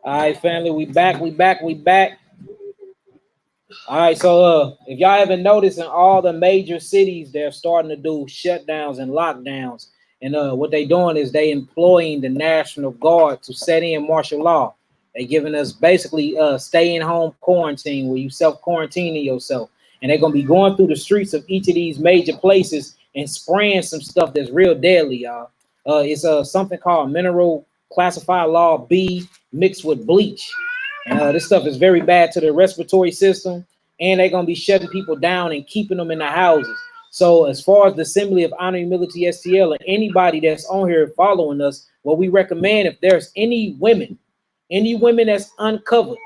All right, family, we back. All right, so if y'all haven't noticed, in all the major cities, they're starting to do shutdowns and lockdowns. And what they doing is they employing the National Guard to set in martial law. They giving us basically stay-in home quarantine, where you self-quarantining yourself. And they're gonna be going through the streets of each of these major places and spraying some stuff that's real deadly, y'all. It's something called mineral classified law B mixed with bleach. And this stuff is very bad to the respiratory system, and they're gonna be shutting people down and keeping them in the houses. So as far as the Assembly of Honor Humility STL, and anybody that's on here following us, what we recommend, if there's any women that's uncovered,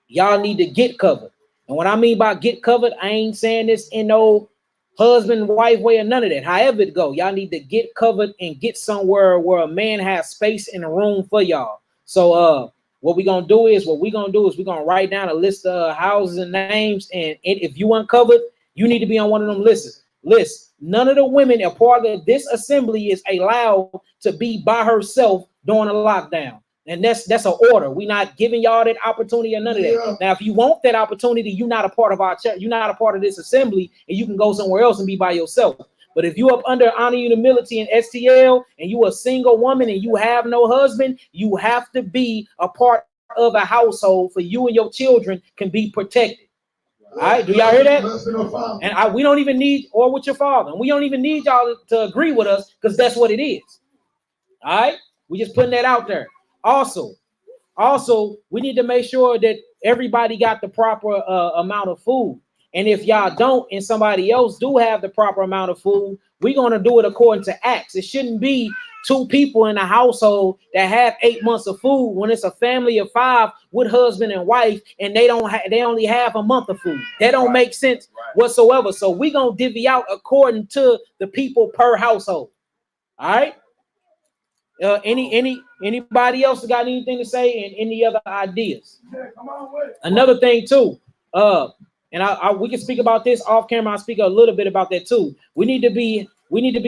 y'all need to get covered. And what I mean by get covered, I ain't saying this in no husband, wife way or none of that. However it go, y'all need to get covered and get somewhere where a man has space in the room for y'all. So what we're gonna do is we're gonna write down a list of houses and names, and if you uncovered, you need to be on one of them lists. None of the women a part of this assembly is allowed to be by herself during a lockdown. And that's an order. We're not giving y'all that opportunity or none of that. Now, if you want that opportunity, you're not a part of our church, you're not a part of this assembly, and you can go somewhere else and be by yourself. But if you up under Honor Humility and STL, and you a single woman and you have no husband, you have to be a part of a household for you and your children can be protected. All right, do y'all hear that? And we don't even need, or with your father, and we don't even need y'all to agree with us, because that's what it is. All right, we just putting that out there. Also, we need to make sure that everybody got the proper amount of food. And if y'all don't, and somebody else do have the proper amount of food, we're going to do it according to Acts. It shouldn't be 2 people in a household that have 8 months of food when it's a family of 5 with husband and wife, and they only have a month of food. That don't make sense whatsoever. So we're going to divvy out according to the people per household. All right. Anybody else got anything to say, and any other ideas? Another thing too, and we can speak about this off camera. I'll speak a little bit about that too. We need to be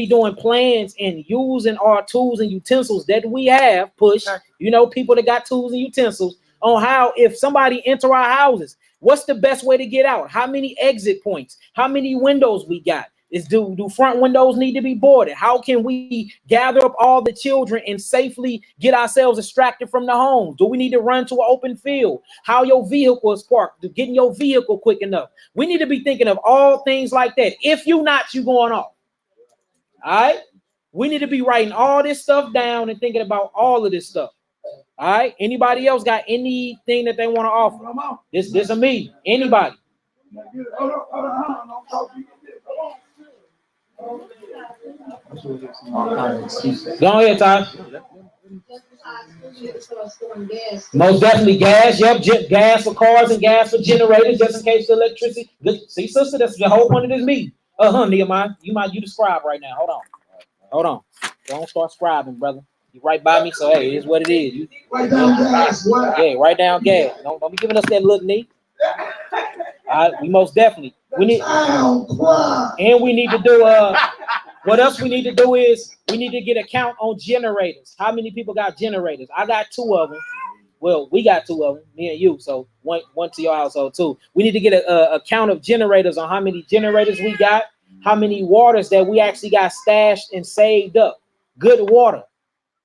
doing plans and using our tools and utensils that we have. People that got tools and utensils on how, if somebody enter our houses, what's the best way to get out? How many exit points? How many windows we got? Do front windows need to be boarded? How can we gather up all the children and safely get ourselves extracted from the home? Do we need to run to an open field? How your vehicle is parked? Getting your vehicle quick enough? We need to be thinking of all things like that. If you not, you going off. All right? We need to be writing all this stuff down and thinking about all of this stuff. All right? Anybody else got anything that they want to offer? This is me. Anybody? Go ahead, Ty. Most definitely gas. Yep, gas for cars and gas for generators, just in case the electricity. See, sister, that's the whole point of this meeting. Nehemiah, you describe right now. Hold on. Don't start scribing, brother. You right by me, so hey, it is what it is. You write down gas. What? Yeah, write down gas. Don't be giving us that look, knee. We most definitely we need to do what else we need to do is we need to get a count on generators. How many people got generators? I got 2 of them. Well, we got 2 of them, me and you. So one to your household too. We need to get a count of generators on how many generators we got, how many waters that we actually got stashed and saved up. Good water.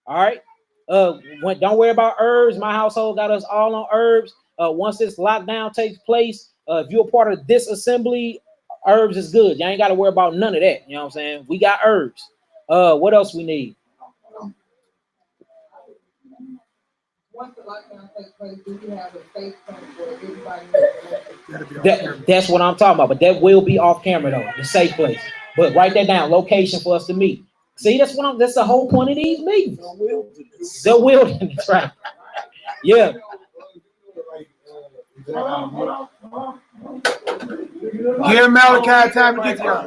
All right. Don't worry about herbs. My household got us all on herbs. Once this lockdown takes place, if you're a part of this assembly, herbs is good. You ain't got to worry about none of that. You know what I'm saying? We got herbs. What else we need? Once the lockdown takes place, do you have a safe place where everybody? That's what I'm talking about. But that will be off camera though. The safe place. But write that down. Location for us to meet. See, that's the whole point of these meetings. The wilderness, right? Yeah. Give Malachi time to get y'all.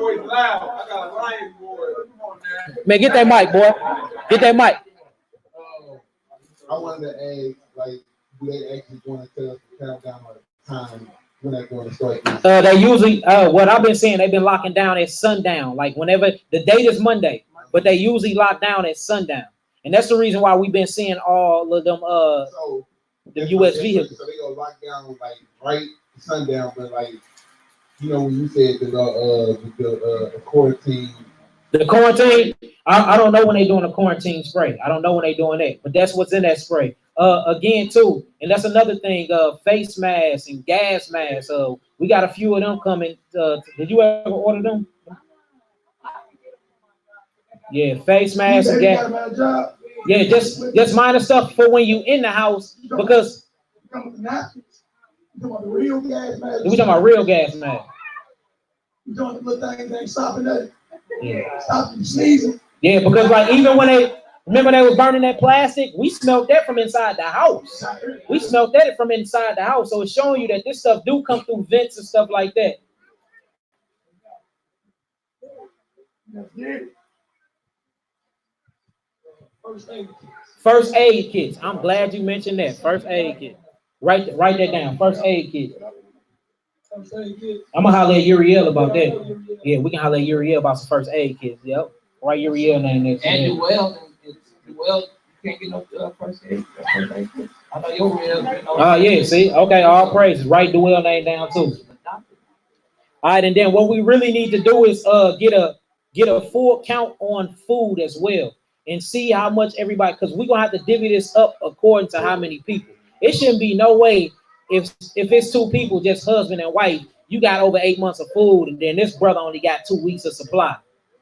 Man, get that mic, boy. Get that mic. I wanted to ask, do they actually going to tell us to count down time when they're going to start? They usually, what I've been seeing, they've been locking down at sundown. Like whenever the date is Monday, but they usually lock down at sundown, and that's the reason why we've been seeing all of them. the U.S. vehicles. So they gonna lock down like right sundown, but like you know when you said the quarantine. The quarantine, I don't know when they're doing a quarantine spray. I don't know when they're doing that, but that's what's in that spray. Again, too, and that's another thing. Face masks and gas masks. We got a few of them coming. Did you ever order them? Yeah, face masks and gas. Yeah, just minor stuff for when you in the house because. We talking about real gas masks. You doing the little things ain't stopping that. Yeah. Stop you sneezing. Yeah, because like even when they was burning that plastic, we smelled that from inside the house. We smelled that from inside the house. So it's showing you that this stuff do come through vents and stuff like that. First aid kits. I'm glad you mentioned that. First aid kit. Write that down. First aid kit. I'm gonna holler at Uriel about that. Yeah, we can holler at Uriel about some first aid kits. Yep. Write Uriel name next. And Duell, you can't get no first aid kit. I know Uriel. Oh yeah, see, okay, all praises. Write Duell name down too. All right, and then what we really need to do is get a full count on food as well, and see how much everybody, because we're gonna have to divvy this up according to how many people. It shouldn't be no way. If it's two people, just husband and wife, you got over 8 months of food, and then this brother only got 2 weeks of supply.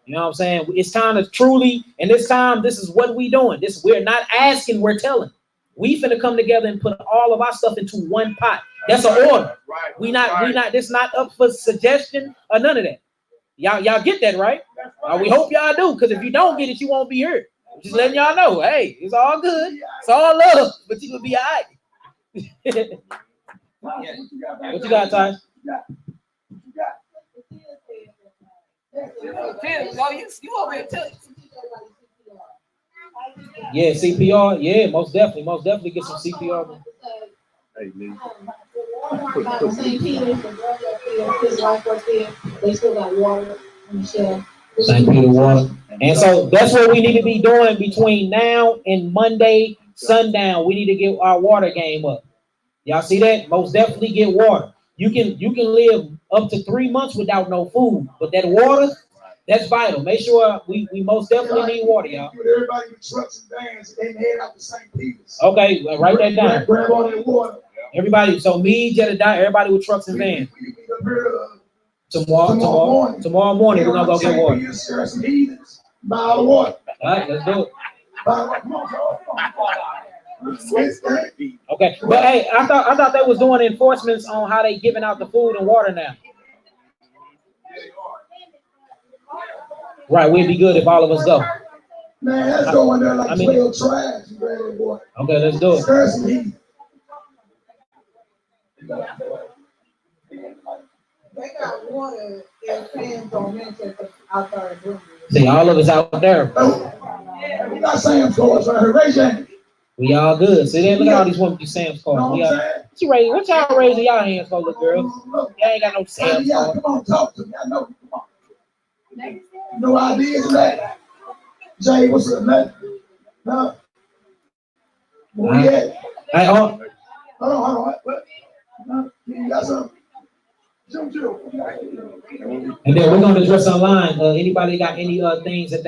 You know what I'm saying? It's time to truly, and this time, this is what we doing. We're not asking, we're telling. We finna come together and put all of our stuff into one pot. That's an order. We not. This not up for suggestion or none of that. Y'all get that, right? We hope y'all do, because if you don't get it, you won't be hurt. Just letting y'all know, hey, it's all good. It's all love, but you will be all right. What you got, Ty? You over here too. Yeah, CPR. Yeah, most definitely get some CPR. Hey, Lee. St. Peter's, his wife was there. They still got water on the shelf. St. Peter water. And so that's what we need to be doing between now and Monday sundown. We need to get our water game up. Y'all see that? Most definitely get water. You can live up to 3 months without no food, but that water, that's vital. Make sure we most definitely need water, y'all. Everybody with trucks and vans, they head out to St. Peter's. Okay, write that down. Grab all that water. Everybody, so me, Jedediah, everybody with trucks and vans. Tomorrow morning, we're gonna go get water. Buy all the water. All right, let's do it. Come on. Okay, but hey, I thought they was doing enforcements on how they giving out the food and water now. Right, we'd be good if all of us go. Man, let's go in there like 12 tribes. Okay, let's do it. They got water in cans on mention out there. See, all of us out there. We got Sam's cards right here. Raise your hand. We all good. See, there, look at all these women with Sam's cards. What y'all raising y'all hands for, little girls? Y'all ain't got no Sam's cards. Come on, talk to me. I know. Come on. No ideas, man. Jay, what's up, man? No. Where we at? Hey, hold on. What? No, you got something? And then we're gonna address online. Anybody got any things that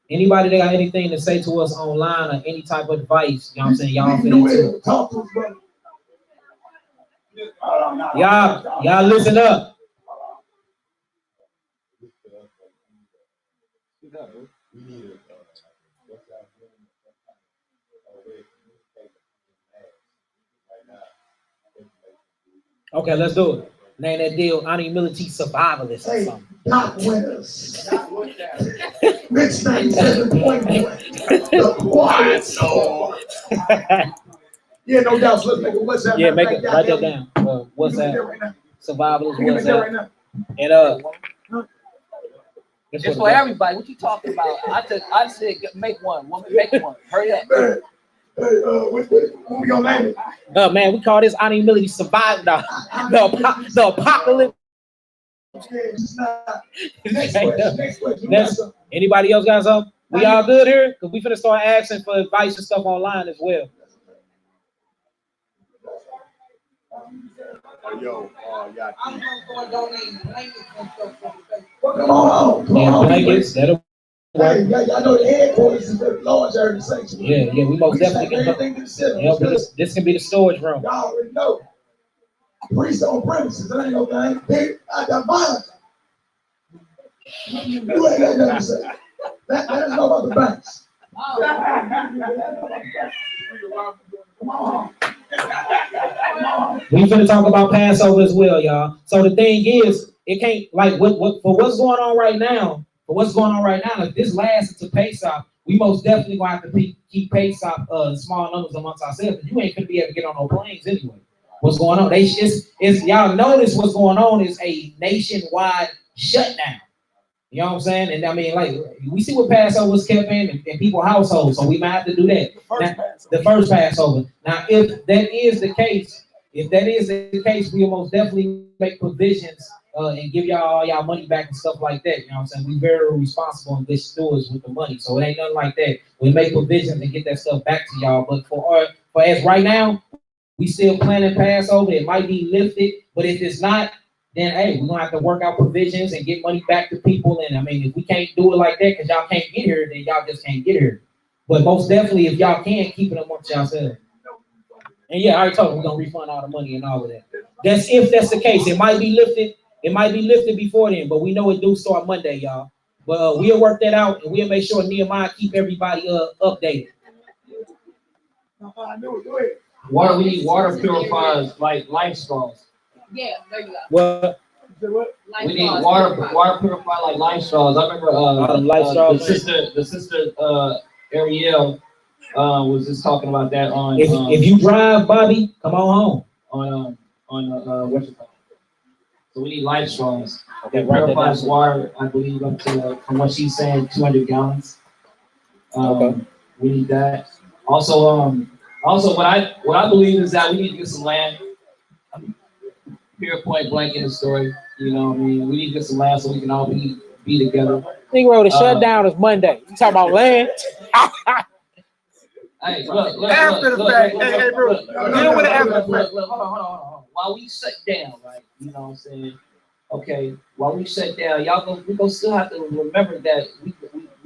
anybody that got anything to say to us online or any type of advice? You know what I'm saying? Y'all fit talk to us, brother. Y'all listen up. Okay, let's do it. Name that deal, HONORANDHUMILITY survivalists or something. Top winners. Rich 97.1. The quiet soul. Yeah, no doubt. So let's make a WhatsApp. Yeah, write that down. WhatsApp. Survivalists, WhatsApp. And it's for everybody. What you talking about? I said make one. Make one. Hurry up. Hey, what we gonna name it? Man, we call this HONORANDHUMILITY survival. The apocalypse. Next question. Anybody else got something? We all good here? Because we finna start asking for advice and stuff online as well. Yo, y'all. I'm going to donate blankets and stuff for the Well, come on. Yeah, blankets, that'll Hey, y'all know the headquarters is the large area section. yeah, we most definitely can. Everything to the city. Yeah, but this can be the storage room. Y'all already know. Priest on premises, that ain't no thing. Hey, I got violence. You ain't got nothing to say. Let us know about the banks. Come on. We finna talk about Passover as well, y'all. So the thing is, it can't like what for what's going on right now. For what's going on right now, if this lasts until Pesach, we most definitely gonna have to keep Pesach small numbers amongst ourselves. You ain't gonna be able to get on no planes anyway. What's going on? It's y'all notice what's going on is a nationwide shutdown. You know what I'm saying? And I mean, like, we see what Passover's kept in people's households, so we might have to do that. The first Passover. Now, if that is the case, we will most definitely make provisions and give y'all all y'all money back and stuff like that. You know what I'm saying? We very responsible and good stewards with the money, so it ain't nothing like that. We make provisions and get that stuff back to y'all. But for as right now, we still planning Passover. It might be lifted, but if it's not, then hey, we're gonna have to work out provisions and get money back to people. And I mean, if we can't do it like that because y'all can't get here, then y'all just can't get here. But most definitely, if y'all can, keep it amongst yourselves. And yeah, I already told you we're gonna refund all the money and all of that. That's if that's the case. It might be lifted. It might be lifted before then, but we know it do start Monday, y'all. But we'll work that out and we'll make sure Nehemiah keep everybody updated. Water, we need water purifiers like life straws. Yeah, there you go. What? We need water purifier like life straws. I remember the sister Ariel was just talking about that on. If you drive, Bobby, come on home. On what's it called? So we need life straws. Okay, it purifies water, I believe, up to from what she's saying, 200 gallons. Okay. We need that. Also, what I believe is that we need to get some land. Pure point blank in the story. You know what I mean? We need to get some land so we can all be together. Negro, the shutdown is Monday. You talking about land? Hey, look. After the fact. Hey, bro. Deal with it after the fact. Look, hold on. While we shut down, right? You know what I'm saying? Okay, while we shut down, we gonna still have to remember that we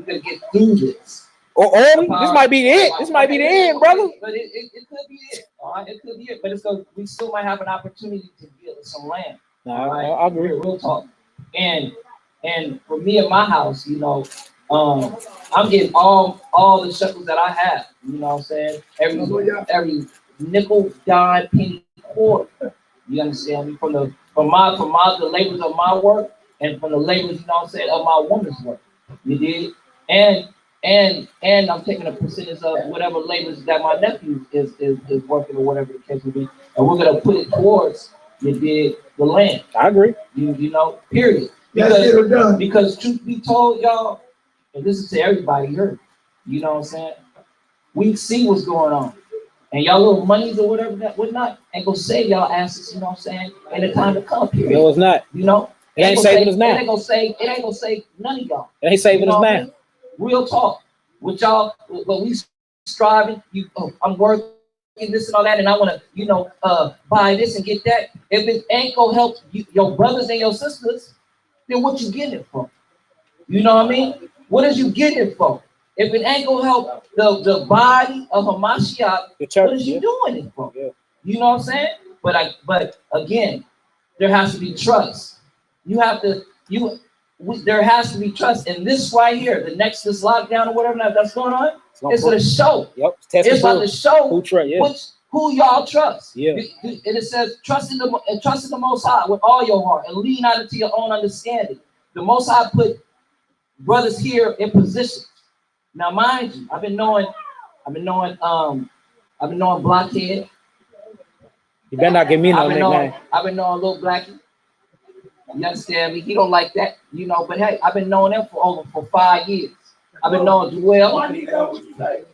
gotta get through this. Or this might be it. This might be the end, brother. But it could be it. All right, it could be it. But we still might have an opportunity to get some land. No, right? I agree. Real talk. And for me and my house, you know, I'm getting all the shekels that I have. You know what I'm saying? Every nickel, dime, penny, quarter. You understand me? From the labors of my work and from the labors, you know what I'm saying, of my woman's work. You did? And I'm taking a percentage of whatever labors that my nephew is working or whatever the case will be. And we're gonna put it towards the land. I agree. You know, period. Because truth be told, y'all, and this is to everybody here, you know what I'm saying? We see what's going on. And y'all little monies or whatnot ain't gonna save y'all asses, you know what I'm saying? In the time to come, period. No, it's not. You know? It ain't saving us now. It ain't gonna save none of y'all. It ain't saving us now. Real talk. With y'all, but we striving, I'm working this and all that, and I wanna, buy this and get that. If it ain't gonna help your brothers and your sisters, then what you getting it for? You know what I mean? What is you getting it for? If it ain't gonna help the body of Hamashiach, what is you doing it for? Yeah. You know what I'm saying? But again, there has to be trust. There has to be trust. And this right here, this lockdown or whatever that's going on, it's going to show. Yep. It's about to show who y'all trust. Yeah. And it says trust in the Most High with all your heart and lean not into your own understanding. The Most High put brothers here in position. Now, mind you, I've been knowing Blockhead. You better not give me no nickname. I've been knowing Little Blackie. You understand me? He don't like that, but hey, I've been knowing him for 5 years. I've been knowing Duell.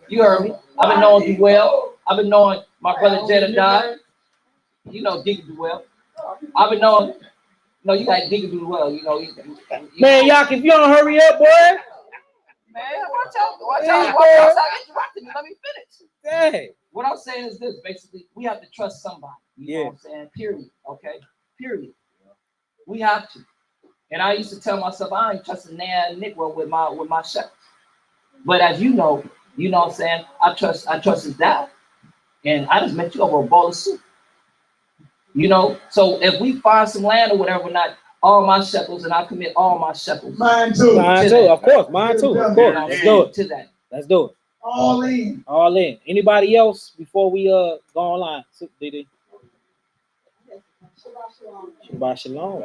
You heard me. I've been knowing Duell. I've been knowing my brother Jedediah. You know Digger Duell. I've been knowing, you got Digger Duell, Man, YAH'KI, if you don't hurry up, boy. Man, watch out. Let me finish. Hey. what I'm saying is this: basically, we have to trust somebody. You know what I'm saying? Period. Okay. Period. We have to. And I used to tell myself I ain't trusting Nan Negro with my shekels. But as you know what I'm saying, I trust his dad. And I just met you over a bowl of soup. You know, so if we find some land or whatever, not all my shekels, and I commit all my shekels. Mine too. Mine too, of course. Mine too, of course. Let's do it. To that. Let's do it. All in. All in. Anybody else before we go online? Didi. Shabbat shalom.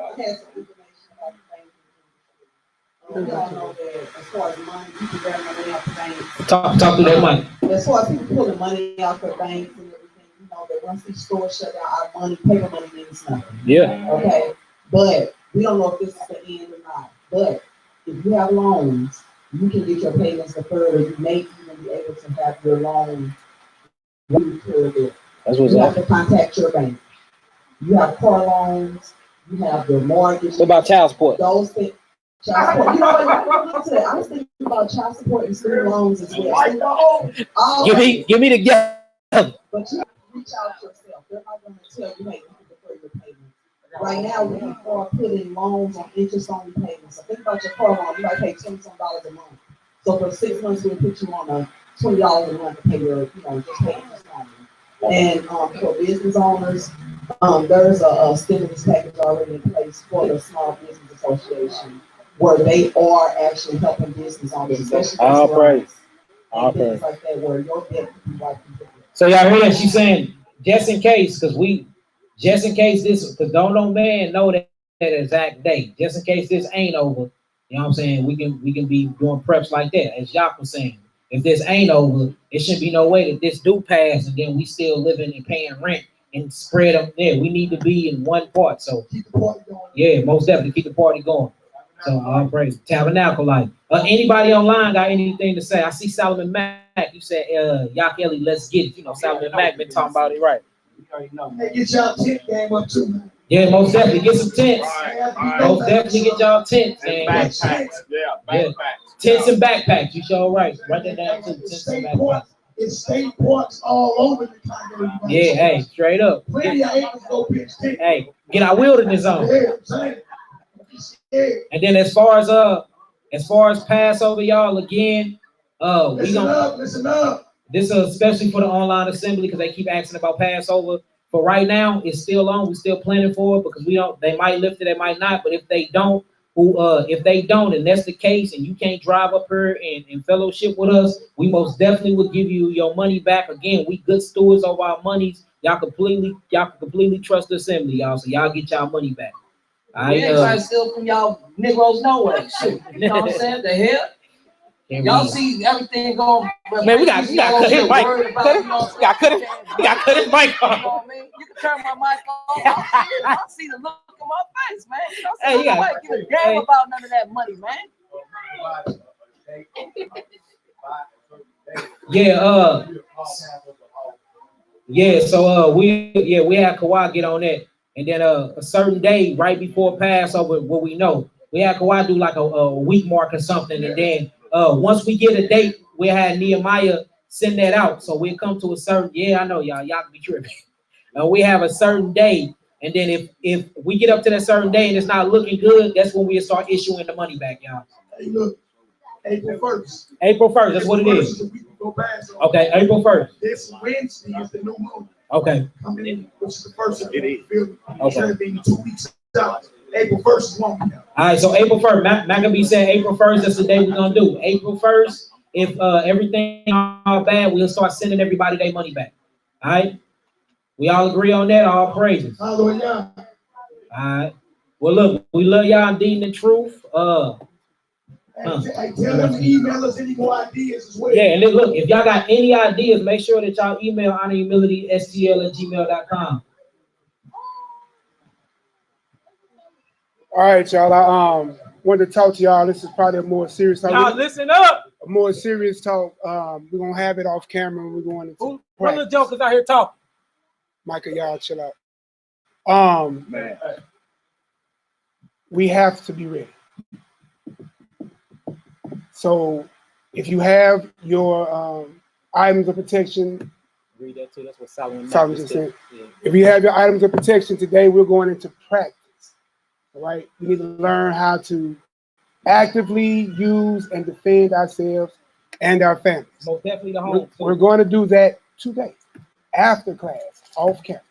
We all know that as far as money, people bring money out the banks. Talk to that money. As far as people pulling money out their banks and everything, you know that once these stores shut down, our money, paper money means nothing. Yeah. Okay. But we don't know if this is the end or not. But if you have loans, you can get your payments deferred, or you may even be able to have your loan repaid. That's what's You up. have to contact your bank. You have car loans, you have your mortgage. What about child support? Those things. Child support. You know what? I was thinking about child support and student loans as well. Give me the gift. But you reach out yourself. They're not going to tell you, hey, you can defer your payments. Right now, when you are putting loans on interest-only payments, so think about your car loan. You might pay $20 a month. So for 6 months, we'll put you on a $20 a month to pay your, just pay interest only. And for business owners, there's a stimulus package already in place for the Small Business Association, where they are actually helping business owners, especially All praise. and things like that, where your debt can be wiped. So y'all hear that? She's saying, just in case this, because don't no man know that exact date. Just in case this ain't over, you know what I'm saying? We can be doing preps like that, as Yah'KI was saying. If this ain't over, it shouldn't be no way that this do pass and then we still living and paying rent and spread up there. We need to be in one part. So Keep the party going. yeah, most definitely keep the party going. So all praise. Tabernacle life. Anybody online got anything to say? I see Solomon Mack. You said YAH'KI, let's get it. Solomon Mack been talking about it, right? Hey, get y'all tent game up too, man. Yeah, most definitely get some tents. Most definitely get y'all tents, man. Backpacks. Yeah, backpacks. Tents and backpacks. You sure right. Write that down too. Tents and backpacks. It's state parks all over the country. Yeah, hey, straight up. Plenty of acres go pitch tent. Hey, get our wilderness on. Yeah, I'm saying. Yeah. And then as far as Passover, y'all, again, Listen up. This is especially for the online assembly because they keep asking about Passover. For right now, it's still on. We're still planning for it because they might lift it, they might not. But if they don't, and that's the case, and you can't drive up here and fellowship with us, we most definitely will give you your money back. Again, we good stewards of our monies. Y'all completely trust the assembly, y'all. So y'all get y'all money back. We ain't trying to steal from y'all Negroes no way. Shit. You know what I'm saying? The hell? Y'all see everything going. Man, we got cut his mic. We got cut his mic off. You know what I mean? You can turn my mic off. I see the look on my face, man. You know, Hey, like give a damn about none of that money, man. So we had Kawhi get on that. And then a certain day right before Passover, what we know, we had Kawhi do like a week mark or something. And then once we get a date, we had Nehemiah send that out. So we'll come to a certain, I know y'all can be tripping. We have a certain day. And then if we get up to that certain day and it's not looking good, that's when we start issuing the money back, y'all. Hey, look, April 1st. April 1st, that's what it is. Okay, April 1st. This Wednesday is the new moon. Okay. Coming in, which is the first of It is. Okay. Being 2 weeks out. April 1st is one week out. All right, so April 1st, Maccabee said April 1st, that's the day we're gonna do. April 1st, if everything all bad, we'll start sending everybody their money back. All right? We all agree on that, all praises. Hallelujah. All right. Well, look, we love y'all indeed in the truth. Hey, tell them to email us any more ideas as well. Yeah, and then look, if y'all got any ideas, make sure that y'all email honorhumilitystl@gmail.com. All right, y'all. I wanted to talk to y'all. This is probably a more serious talk. Y'all listen up. A more serious talk. We're gonna have it off camera when we're going into What little jokers out here talking? Micah, y'all chill out. Man. We have to be ready. So if you have your items of protection read that too. That's what Solomon Solomon just just said. said. Yeah. If you have your items of protection today, we're going into practice. All right. We need to learn how to actively use and defend ourselves and our families. Most definitely the home. We're going to do that today, after class, off camera.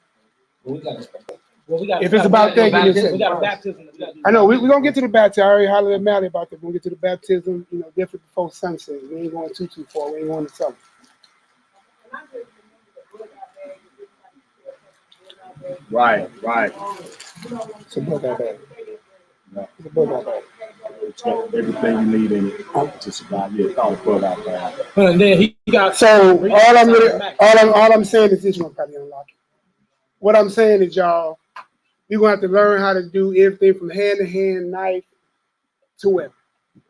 If it's about that, give me a second. We got a baptism. I know, we're going to get to the baptism. I already hollered at Mallie about that. We'll get to the baptism, you know, definitely before sunset. We ain't going too far. We ain't going to summer. Right. So put that back. No. So put that back. It's got everything you need in it to survive. Yeah, call it put out there. And then he got So all I'm saying is this one probably unlock it. What I'm saying is, y'all, we're gonna have to learn how to do everything from hand to hand, knife to weapon.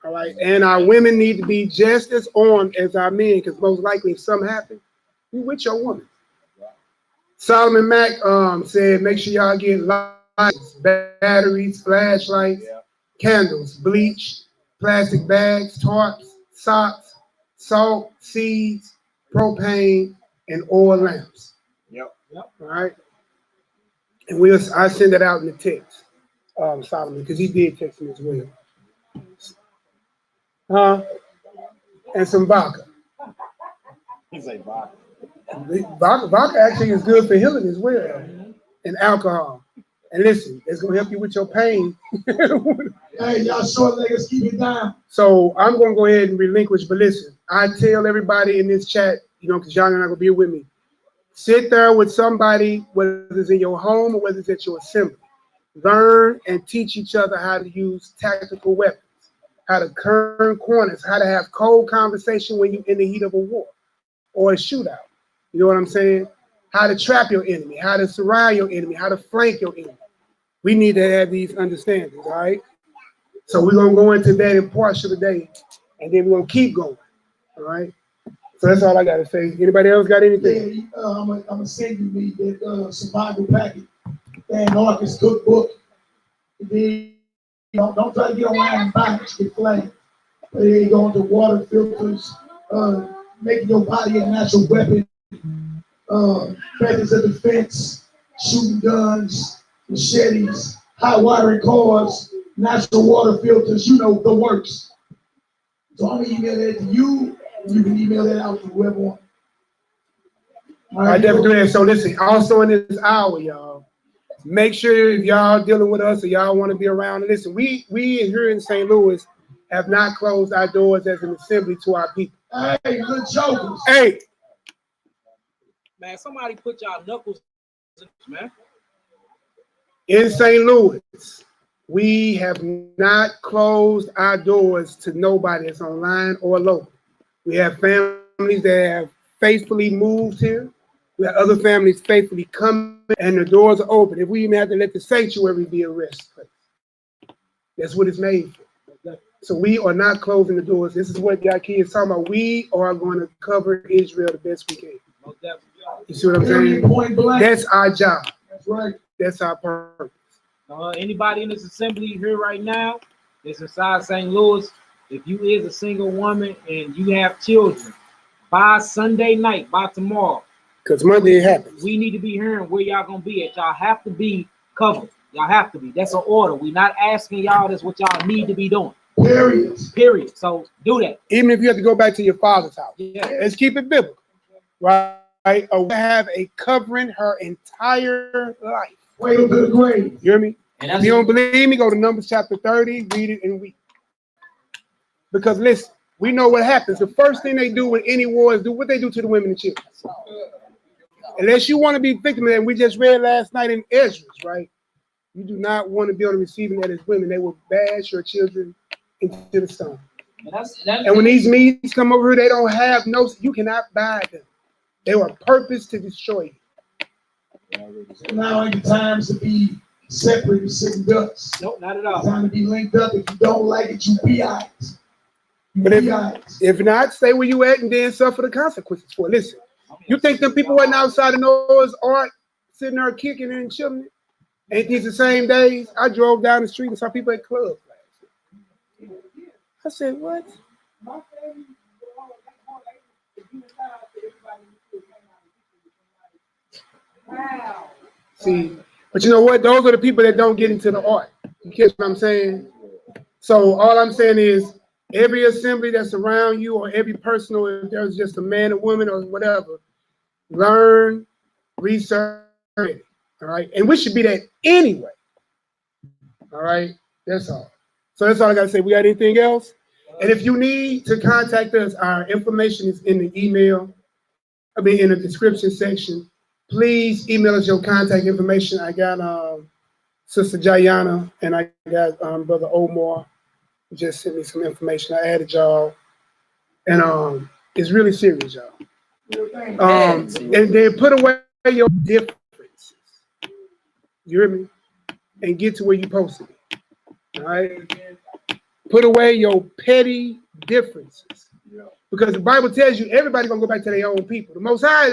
All right. And our women need to be just as armed as our men, because most likely if something happens, you with your woman. Solomon Mack said, make sure y'all get lights, batteries, flashlights, candles, bleach, plastic bags, tarps, socks, salt, seeds, propane, and oil lamps. Yep. All right. And I send that out in the text, Solomon, because he did text me as well. And some vodka. He's like, bye. Vodka actually is good for healing as well, and alcohol. And listen, it's gonna help you with your pain. Hey, y'all short leggers, keep it down. So I'm gonna go ahead and relinquish. But listen, I tell everybody in this chat, you know, because y'all are not gonna be with me. Sit there with somebody, whether it's in your home or whether it's at your assembly. Learn and teach each other how to use tactical weapons, how to turn corners, how to have cold conversation when you're in the heat of a war or a shootout. You know what I'm saying? How to trap your enemy, how to surround your enemy, how to flank your enemy. We need to have these understandings, all right? So we're going to go into that in partial today, and then we're going to keep going, all right? So that's all I got to say. Anybody else got anything? Yeah, I'm gonna send you me that survival packet, Dan Marcus cookbook. Then, don't try to get online and buy it, you get flagged. But there you go into water filters, making your body a natural weapon, methods of defense, shooting guns, machetes, hot wiring cars, natural water filters, you know, the works. So I'm gonna email that to you, and you can email that out to whoever wants. I definitely do that. So listen, also in this hour, y'all, make sure if y'all dealing with us or y'all want to be around, listen, we here in St. Louis have not closed our doors as an assembly to our people. Hey, good jokers. Hey, man, somebody put y'all knuckles in, man. in St. Louis, we have not closed our doors to nobody that's online or local. We have families that have faithfully moved here. We have other families faithfully coming, and the doors are open. If we even have to let the sanctuary be a rest place, that's what it's made for. So we are not closing the doors. This is what YAH'KI is talking about. We are going to cover Israel the best we can. You see what I'm saying? Point blank. That's our job. That's right. That's our purpose. Anybody in this assembly here right now that's inside St. Louis, if you is a single woman and you have children, by Sunday night, by tomorrow, Because Monday it happens. we need to be hearing where y'all gonna be at. Y'all have to be covered. Y'all have to be. That's an order. We're not asking y'all. That's what y'all need to be doing. Period. So do that. Even if you have to go back to your father's house. Yeah. Let's keep it biblical. Right? Or have a covering her entire life. Wait up to the grave. You hear me? And If that's you don't believe me, go to Numbers chapter 30, read it and weep. Because listen, we know what happens. The first thing they do with any war is do what they do to the women and children. Unless you want to be victim of that, we just read last night in Ezra, right? You do not want to be on the receiving end as women. They will bash your children into the sun. And when these meats come over here, they don't have no, you cannot buy them. They were purposed to destroy you. Now ain't the times to be separate and sitting ducks. Nope, not at It's all. time to be linked up. If you don't like it, you be out. But if not, stay where you at and then suffer the consequences for it. Listen, you think them people wasn't outside of Noah's Ark sitting there kicking and chilling? Ain't these the same days? I drove down the street and saw people at clubs. I said, what? See, but you know what? Those are the people that don't get into the art. You catch what I'm saying? So all I'm saying is every assembly that's around you or every person, or if there's just a man or woman or whatever, learn, research, all right? And we should be that anyway. All right? That's all. So that's all I got to say. We got anything else? And if you need to contact us, our information is in the email. I mean, in the description section. Please email us your contact information. I got Sister Jayana and I got Brother Omar. Just sent me some information. I added y'all. And it's really serious, y'all. And then put away your differences. You hear me? And get to where you're supposed to be. All right? Put away your petty differences. Because the Bible tells you everybody's going to go back to their own people. The Most High,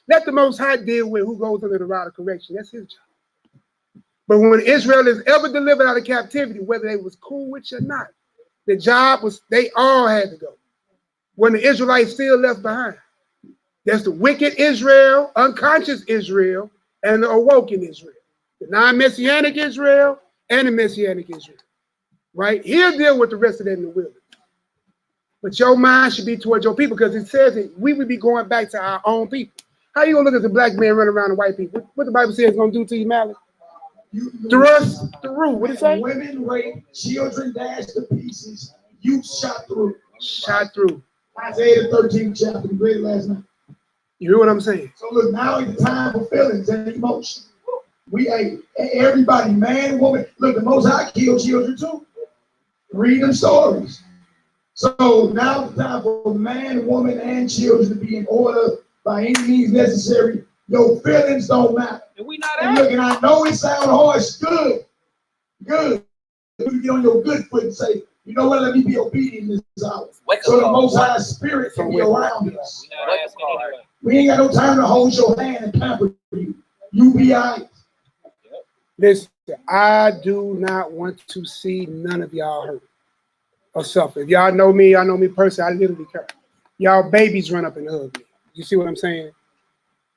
let the Most High deal with who goes under the rod of correction. That's his job. But when Israel is ever delivered out of captivity, whether they was cool with you or not, the job was, they all had to go. When the Israelites still left behind. That's the wicked Israel, unconscious Israel, and the awoken Israel. The non-messianic Israel and the messianic Israel. Right? He'll deal with the rest of them in the wilderness. But your mind should be towards your people because it says that we would be going back to our own people. How you gonna look at the black man running around the white people? What the Bible says it's gonna do to you, Malaki? Thrust through. What did it say? Women raped, children dashed to pieces, youth shot through. Shot through. Isaiah the 13th chapter, we read it last night. You hear what I'm saying? So look, now is the time for feelings and emotion. Everybody, man, woman. Look, the Most High killed children too. Read them stories. So now the time for man, woman, and children to be in order by any means necessary. Your feelings don't matter. And we not and look, and I know it sounds harsh. Good. You get on your good foot and say, you know what? Let me be obedient in this hour. So the Most High Spirit can be around us. We ain't got no time to hold your hand and pamper you. You be all right. Listen, I do not want to see none of y'all hurt or suffer. If y'all know me personally, I literally care. Y'all babies run up and hug me. You see what I'm saying?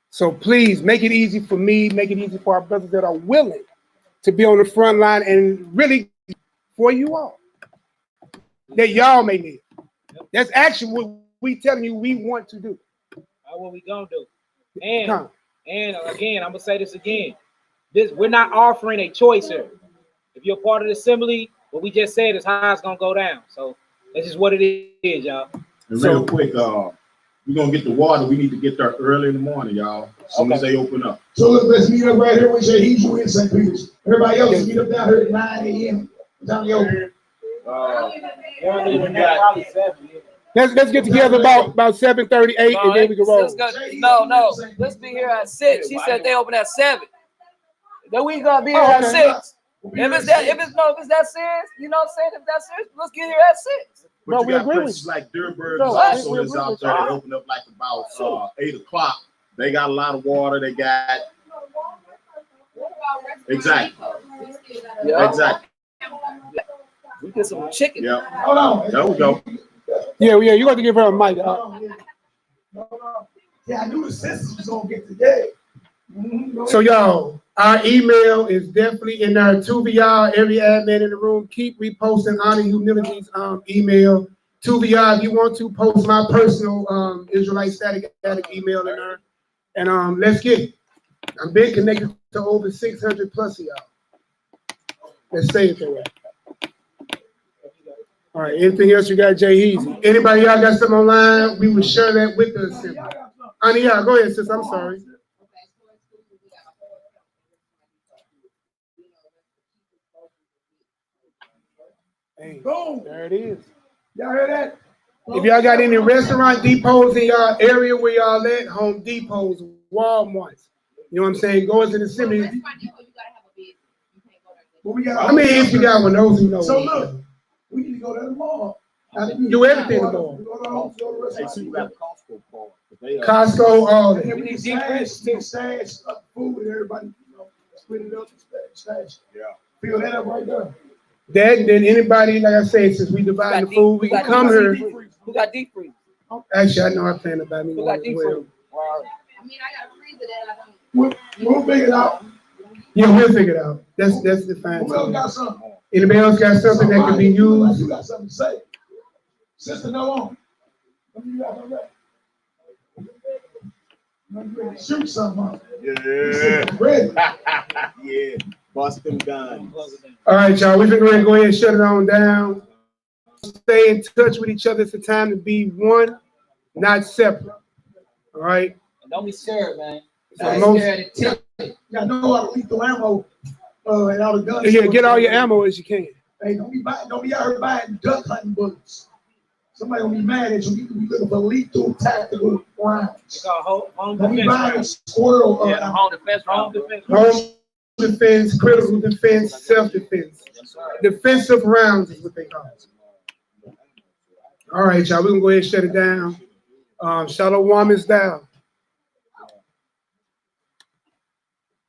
So please make it easy for me, make it easy for our brothers that are willing to be on the front line and really for you all. That y'all may live. That's actually what we telling you we want to do. That's what we gonna do. And again, I'm gonna say this again. We're not offering a choice here. If you're part of the assembly, what we just said is how it's gonna go down. So that's just what it is, y'all. And real quick, we're gonna get the water. We need to get there early in the morning, y'all. As soon as they open up. So look, let's meet up right here with Yahudah in St. Peter's. Everybody else meet up down here at 9 a.m. Down the open. Let's get together about 7:38 and then we can roll. No. Let's be here at 6. She said they open at 7. Then we gonna be here at 6. If it's that serious, you know what I'm saying? If that's serious, let's get here at 6. But No, you we got agree with places you. like Durburg No, also we is agree out with there. you. They open up like about 8 o'clock. They got a lot of water. They got exactly. We get some chicken. Yeah. Hold on. There we go. Yeah, you got to give her a mic. Yeah, I knew the sisters was gonna get today. So y'all, our email is definitely in there too for y'all. Every admin in the room, keep reposting Honor Humility's email. To y'all, if you want to post my personal Israelite static email in there. And let's get it. I've been connected to over 600 plus of y'all. Let's say it that way. All right, anything else you got, Jay Easy? Anybody y'all got something online? We will share that with us. Honey, yeah, go ahead, sis. I'm sorry. Hey, boom, there it is. Y'all heard that? If y'all got any restaurant depots in y'all area where y'all at, Home Depots, Walmarts, you know what I'm saying? Go into the assembly. I mean, if you got one of those, you know. So look, we need to go to the mall. Do everything in the mall. Hey, see, we got Costco card. Costco, all that. We need to stash food with everybody, you know, split it up and stash. Yeah. Fill that up right there. That and then anybody, like I said, since we divide the food, we can come here. Who got deep freeze? Actually, I know I plan about me. Who got deep freeze? I mean, I got a freezer that I don't. We'll figure it out. Yeah, we'll figure it out. That's the fine. Who else got something? Anybody else got something that can be used? You got something to say. Sister, no on. You got something ready? Shoot something up. Yeah. Ready. Yeah. Bust them guns. All right, y'all. We're going to go ahead and shut it on down. Stay in touch with each other. It's the time to be one, not separate. All right? And don't be scared, man. So Don't most- be scared to tell it. Y'all know how to lethal ammo and all the guns. Yeah, get all your ammo as you can. Hey, don't be out here buying duck hunting bullets. Somebody gonna be mad at you. You can be looking for lethal tactical rounds. It's called home Don't be defense. buying a squirrel. Yeah, the home defense round. Home defense, critical defense, self-defense. Defensive rounds is what they call it. All right, y'all. We're going to go ahead and shut it down. Shalom is down.